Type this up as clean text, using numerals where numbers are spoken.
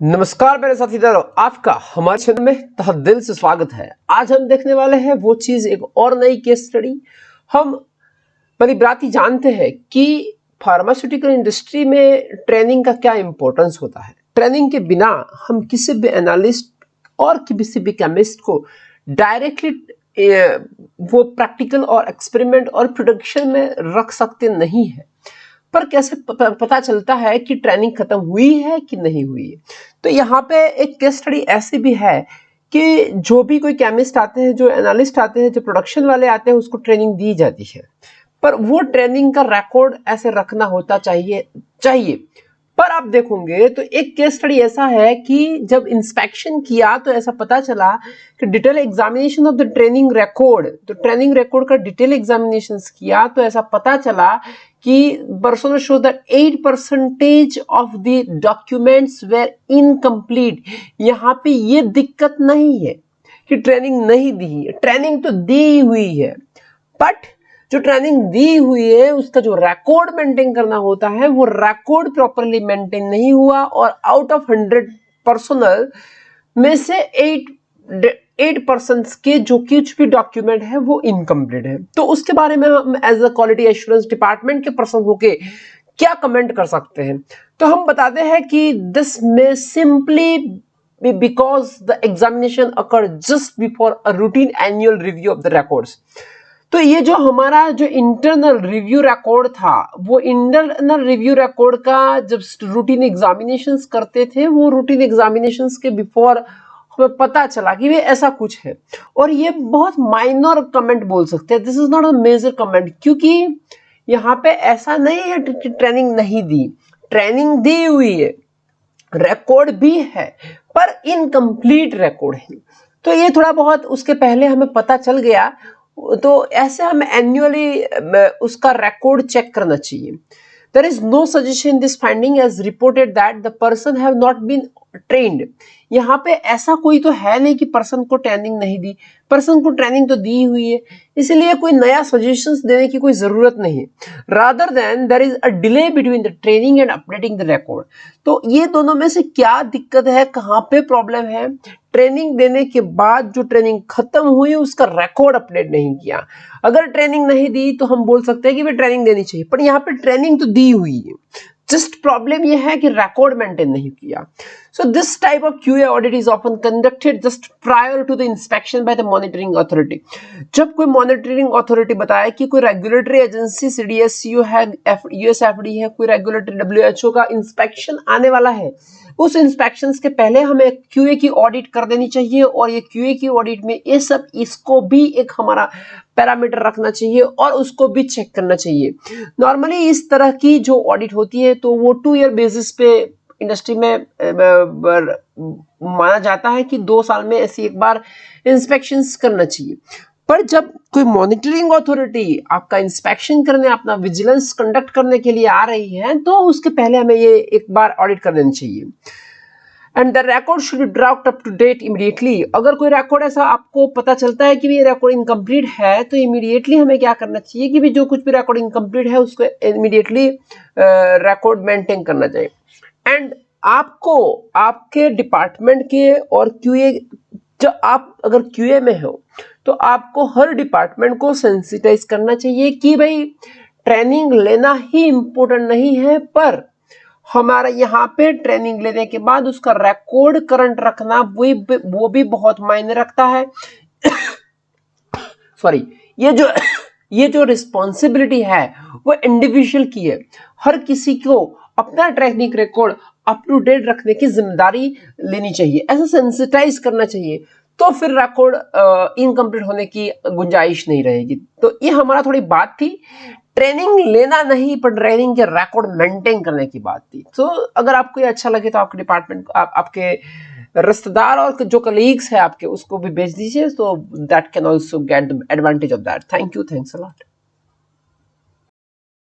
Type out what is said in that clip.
नमस्कार मेरे साथीदारों, आपका हमारे चैनल में तहे दिल से स्वागत है। आज हम देखने वाले हैं वो चीज, एक और नई केस स्टडी। हम भली-भांति जानते हैं कि फार्मास्यूटिकल इंडस्ट्री में ट्रेनिंग का क्या इंपॉर्टेंस होता है। ट्रेनिंग के बिना हम किसी भी एनालिस्ट और किसी भी केमिस्ट को डायरेक्टली वो प्रैक्टिकल और एक्सपेरिमेंट और प्रोडक्शन में रख सकते नहीं है। पर कैसे पता चलता है कि ट्रेनिंग खत्म हुई है कि नहीं हुई है? तो यहाँ पे एक केस स्टडी ऐसी भी है कि जो भी कोई केमिस्ट आते हैं, जो एनालिस्ट आते हैं, जो प्रोडक्शन वाले आते हैं, उसको ट्रेनिंग दी जाती है, पर वो ट्रेनिंग का रिकॉर्ड ऐसे रखना होता चाहिए। पर आप देखोगे तो एक केस स्टडी ऐसा है कि जब इंस्पेक्शन किया तो ऐसा पता चला कि detail examination of the training record, तो ट्रेनिंग रिकॉर्ड का डिटेल एग्जामिनेशन किया तो ऐसा पता चला कि person show that 8% of the documents were incomplete. यहाँ पे ये दिक्कत नहीं है कि ट्रेनिंग नहीं दी है, ट्रेनिंग तो दी हुई है, बट जो ट्रेनिंग दी हुई है उसका जो रिकॉर्ड मेंटेन करना होता है वो रिकॉर्ड प्रॉपर्ली मेंटेन नहीं हुआ, और आउट ऑफ 100 पर्सनल में से 8% के जो कुछ भी डॉक्यूमेंट है वो इनकम्प्लीट है। तो उसके बारे में हम as a quality assurance department के पर्सन होके क्या कमेंट कर सकते हैं? तो हम बताते हैं कि दिस में simply because the examination occur just before a routine annual review of the records. तो ये जो हमारा जो इंटरनल रिव्यू रिकॉर्ड था, वो इंटरनल रिव्यू रिकॉर्ड का जब रूटीन एग्जामिनेशंस करते थे, वो रूटीन एग्जामिनेशंस के बिफोर हमें पता चला कि ये ऐसा कुछ है, और ये बहुत माइनर कमेंट बोल सकते हैं, this is not a major comment, क्योंकि यहाँ पे ऐसा नहीं है कि ट्रेनिंग नहीं दी, ट्रेनिंग दी हुई है, रिकॉर्ड भी है, पर इनकम्प्लीट रिकॉर्ड है। तो ये थोड़ा बहुत उसके पहले हमें पता चल गया, तो ऐसे हमें एनुअली उसका रिकॉर्ड चेक करना चाहिए। There is no suggestion in this finding as reported that the person have not been trained। यहाँ पे ऐसा कोई तो है नहीं कि पर्सन को ट्रेनिंग नहीं दी, पर्सन को ट्रेनिंग तो दी हुई है, इसलिए कोई नया सजेशंस देने की कोई जरूरत नहीं है। Rather than there is a delay between the training and updating the record. तो ये दोनों में से क्या दिक्कत है, कहाँ पे प्रॉब्लम है? ट्रेनिंग देने के बाद जो ट्रेनिंग खत्म हुई उसका रिकॉर्ड अपडेट नहीं किया। अगर ट्रेनिंग नहीं दी तो हम बोल सकते हैं कि वे ट्रेनिंग देनी चाहिए, पर यहाँ पे ट्रेनिंग तो दी हुई है, जस्ट प्रॉब्लम यह है कि रिकॉर्ड मेंटेन नहीं किया। So this type of QA audit is often conducted just prior to the inspection by the monitoring authority. जब कोई मॉनिटरिंग अथॉरिटी बताए कि कोई रेगुलेटरी एजेंसी सीडीएसयू है, यूएसएफडी है, कोई रेगुलेटरी डब्ल्यूएचओ का इंस्पेक्शन आने वाला है, उस इंस्पेक्शन के पहले हमें क्यूए की ऑडिट कर देनी चाहिए, और ये क्यूए की ऑडिट में ये सब इसको भी एक हमारा पैरामीटर रखना चाहिए और उसको भी चेक करना चाहिए। नॉर्मली इस तरह की जो ऑडिट होती है तो वो 2 ईयर बेसिस पे इंडस्ट्री में माना जाता है कि 2 साल में ऐसी एक बार इंस्पेक्शंस करना चाहिए। पर जब कोई मॉनिटरिंग अथॉरिटी आपका इंस्पेक्शन करने, अपना विजिलेंस कंडक्ट करने के लिए आ रही है, तो उसके पहले हमें ये एक बार ऑडिट कर देनी चाहिए। And the record should be draft up to date immediately. अगर कोई रिकॉर्ड ऐसा आपको पता चलता है कि ये रिकॉर्ड इनकम्प्लीट है, तो इमीडिएटली हमें क्या करना चाहिए कि भी जो कुछ भी रिकॉर्ड इनकम्प्लीट है उसको इमीडिएटली रिकॉर्ड मेंटेन करना चाहिए। एंड आपको आपके डिपार्टमेंट के और क्यूए, जो आप अगर क्यूए में हो तो आपको हर डिपार्टमेंट को सेंसिटाइज करना चाहिए कि भाई ट्रेनिंग लेना ही इम्पोर्टेंट नहीं है, पर हमारा यहाँ पे ट्रेनिंग लेने के बाद उसका रिकॉर्ड करंट रखना वो भी बहुत मायने रखता है। सॉरी, ये जो रिस्पॉन्सिबिलिटी है वो इंडिविजुअल की है। हर किसी को अपना training record up to date रखने की जिम्मेदारी लेनी चाहिए, ऐसा सेंसिटाइज करना चाहिए, तो फिर रिकॉर्ड इनकम्प्लीट होने की गुंजाइश नहीं रहेगी। तो ये हमारा थोड़ी बात थी, ट्रेनिंग लेना नहीं पर ट्रेनिंग के रिकॉर्ड मेंटेन करने की बात थी। तो अगर आपको ये अच्छा लगे तो आपके डिपार्टमेंट, आपके रिश्तेदार और जो कलीग्स है आपके, उसको भी भेज दीजिए, तो that can also get the advantage of that. Thank you, thanks a lot.